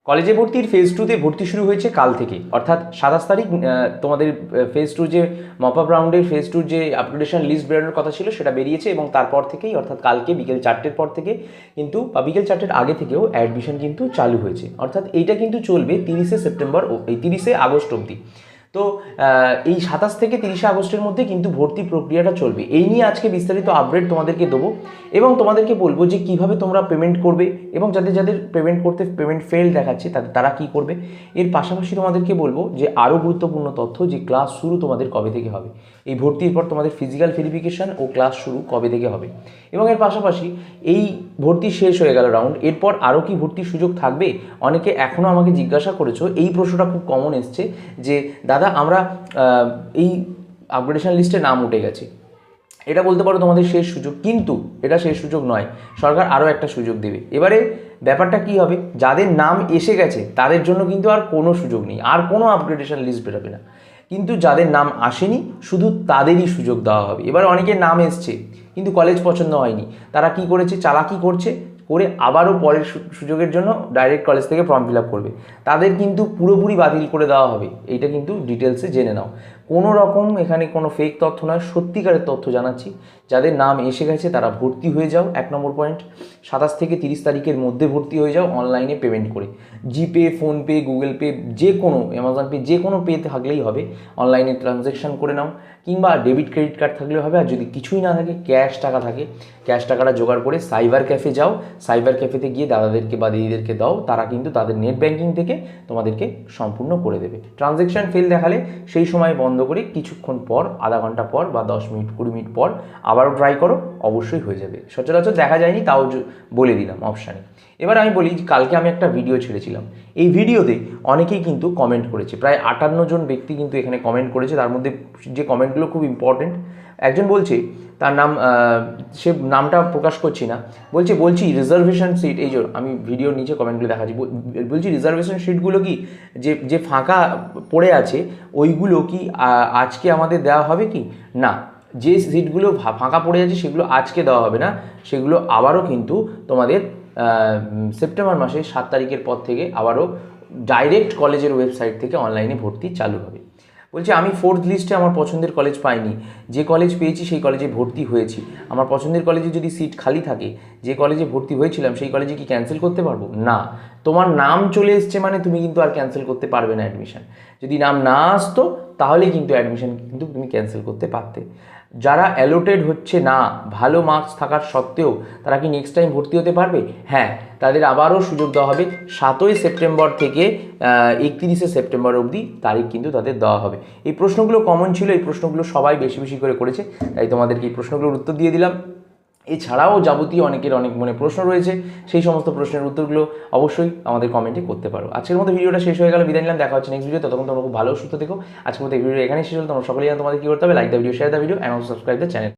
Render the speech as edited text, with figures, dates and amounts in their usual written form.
কলেজে ভর্তির ফেজ 2তে ভর্তি শুরু হয়েছে কাল থেকে, অর্থাৎ 27 তারিখ তোমাদের ফেজ 2 যে মপ আপ রাউন্ডের ফেজ 2 যে আপগ্রেডেশন লিস্ট বেরোনোর কথা ছিল সেটা বেরিয়েছে, এবং তারপর থেকেই অর্থাৎ কালকে বিকেল 4টের পর থেকে কিন্তু, বা বিকেল 4টের আগে থেকেও অ্যাডমিশন কিন্তু চালু হয়েছে। অর্থাৎ এইটা কিন্তু চলবে 30শে সেপ্টেম্বর ও এই 30শে আগস্ট অবধি। তো এই 27 থেকে 30শে আগস্টের মধ্যে কিন্তু ভর্তি প্রক্রিয়াটা চলবে। এই নিয়ে আজকে বিস্তারিত আপডেট তোমাদেরকে দেবো, এবং তোমাদেরকে বলবো যে কিভাবে তোমরা পেমেন্ট করবে, এবং যাদের যাদের পেমেন্ট ফেল দেখাচ্ছে তারা কি করবে। এর পাশাপাশি তোমাদেরকে বলবো যে আরও গুরুত্বপূর্ণ তথ্য, যে ক্লাস শুরু তোমাদের কবে থেকে হবে, এই ভর্তির পর তোমাদের ফিজিক্যাল ভেরিফিকেশান ও ক্লাস শুরু কবে থেকে হবে, এবং এর পাশাপাশি এই ভর্তি শেষ হয়ে গেল রাউন্ড, এরপর আরও কি ভর্তির সুযোগ থাকবে। অনেকে এখনও আমাকে জিজ্ঞাসা করেছো, এই প্রশ্নটা খুব কমন এসছে যে দাদা আমরা এই আপগ্রেডেশন লিস্টে নাম উঠে গেছে, এটা বলতে পারো তোমাদের শেষ সুযোগ, কিন্তু এটা শেষ সুযোগ নয়, সরকার আরও একটা সুযোগ দেবে। এবারে ব্যাপারটা কি হবে, যাদের নাম এসে গেছে তাদের জন্য কিন্তু আর কোনো সুযোগ নেই, আর কোনো আপগ্রেডেশন লিস্ট বেরোবে না, কিন্তু যাদের নাম আসেনি শুধু তাদেরই সুযোগ দেওয়া হবে। এবার অনেকের নাম এসছে কিন্তু কলেজ পছন্দ হয়নি, তারা কি করেছে, চালাকি করছে করে আবারও পরের সুযোগের জন্য ডাইরেক্ট কলেজ থেকে ফর্ম ফিল আপ করবে, তাদের কিন্তু পুরোপুরি বাতিল করে দেওয়া হবে। এইটা কিন্তু ডিটেলসে জেনে নাও, কোনো রকম এখানে কোনো ফেক তথ্য নয়, সত্যিকারের তথ্য জানাচ্ছি। যাদের নাম এসে গেছে তারা ভর্তি হয়ে যাও, 1 নম্বর পয়েন্ট। 27 থেকে 30 তারিখের মধ্যে ভর্তি হয়ে যাও অনলাইনে পেমেন্ট করে, জিপে, ফোনপে, গুগল পে, যে কোনো অ্যামাজন পে, যে কোনো পে থাকলেই হবে, অনলাইনে ট্রানজ্যাকশান করে নাও, কিংবা ডেবিট ক্রেডিট কার্ড থাকলেও হবে। আর যদি কিছুই না থাকে, ক্যাশ টাকা থাকে, ক্যাশ টাকাটা জোগাড় করে সাইবার ক্যাফে যাও, সাইবার ক্যাফেতে গিয়ে দাদাদেরকে বা দিদিদেরকে দাও, তারা কিন্তু তাদের নেট ব্যাঙ্কিং থেকে তোমাদেরকে সম্পূর্ণ করে দেবে। ট্রানজ্যাকশান ফেল দেখালে সেই সময় বন্ধ করে কিছুক্ষণ পর, আধা ঘন্টা পর বা 10 মিনিট 20 মিনিট পর আবারও ট্রাই করো, অবশ্যই হয়ে যাবে। সচরাচর দেখা যায়নি, তাও বলে দিলাম অপশানে। এবার আমি বলি, কালকে আমি একটা ভিডিও ছেড়েছিলাম, এই ভিডিওতে অনেকেই কিন্তু কমেন্ট করেছে, প্রায় 58 জন ব্যক্তি কিন্তু এখানে কমেন্ট করেছে। তার মধ্যে যে কমেন্টগুলো খুব ইম্পর্টেন্ট, একজন বলছে, তার নাম সে নামটা প্রকাশ করছি না, বলছি রিজার্ভেশন সিট, এই যে আমি ভিডিওর নিচে কমেন্টগুলো দেখাচ্ছি, বলছি রিজার্ভেশন সিটগুলো কি যে ফাঁকা পড়ে আছে ওইগুলো কি আজকে আমাদের দেওয়া হবে কি না, যে সিটগুলো ফাঁকা পড়ে আছে সেগুলো আজকে দেওয়া হবে না, সেগুলো আবারও কিন্তু তোমাদের সেপ্টেম্বর মাসে 7 তারিখের পর থেকে আবারও ডাইরেক্ট কলেজের ওয়েবসাইট থেকে অনলাইনে ভর্তি চালু হবে। বলছি আমি 4th লিস্টে আমার পছন্দের কলেজ পাইনি, যে কলেজ পেয়েছি সেই কলেজে ভর্তি হয়েছি, আমার পছন্দের কলেজে যদি সিট খালি থাকে, যে কলেজে ভর্তি হয়েছিলাম সেই কলেজে কি ক্যান্সেল করতে পারবো না? তোমার নাম চলে এসছে মানে তুমি কিন্তু আর ক্যান্সেল করতে পারবে না অ্যাডমিশন। যদি নাম না আসতো তাহলেই কিন্তু অ্যাডমিশন কিন্তু তুমি ক্যান্সেল করতে পারতে। যারা অ্যালোটেড হচ্ছে না, ভালো মার্কস থাকার সত্ত্বেও, তারা কি নেক্সট টাইম ভর্তি হতে পারবে? হ্যাঁ, তাদের আবারও সুযোগ দেওয়া হবে। 7ই সেপ্টেম্বর থেকে 31শে সেপ্টেম্বর অবধি তারিখ কিন্তু তাদের দেওয়া হবে। এই প্রশ্নগুলো কমন ছিল, এই প্রশ্নগুলো সবাই বেশি বেশি করে করেছে, তাই তোমাদেরকে এই প্রশ্নগুলোর উত্তর দিয়ে দিলাম। এছাড়াও যাবতীয় অনেকের অনেক মনে প্রশ্ন রয়েছে, সেই সমস্ত প্রশ্নের উত্তরগুলো অবশ্যই আমাদের কমেন্টে করতে পারো। আজকের মতো ভিডিওটা শেষ হয়ে গেল, বিদায় নিলাম, দেখা হচ্ছে নেক্সট ভিডিও। ততক্ষণ তোমরা খুব ভালো সুস্থ থেকো। আজকের মতো এই ভিডিও এখানেই শেষ হলো। তোমরা সকলেই জানো তোমাদের কী করতে হবে, like the video, share the video, and also subscribe the channel.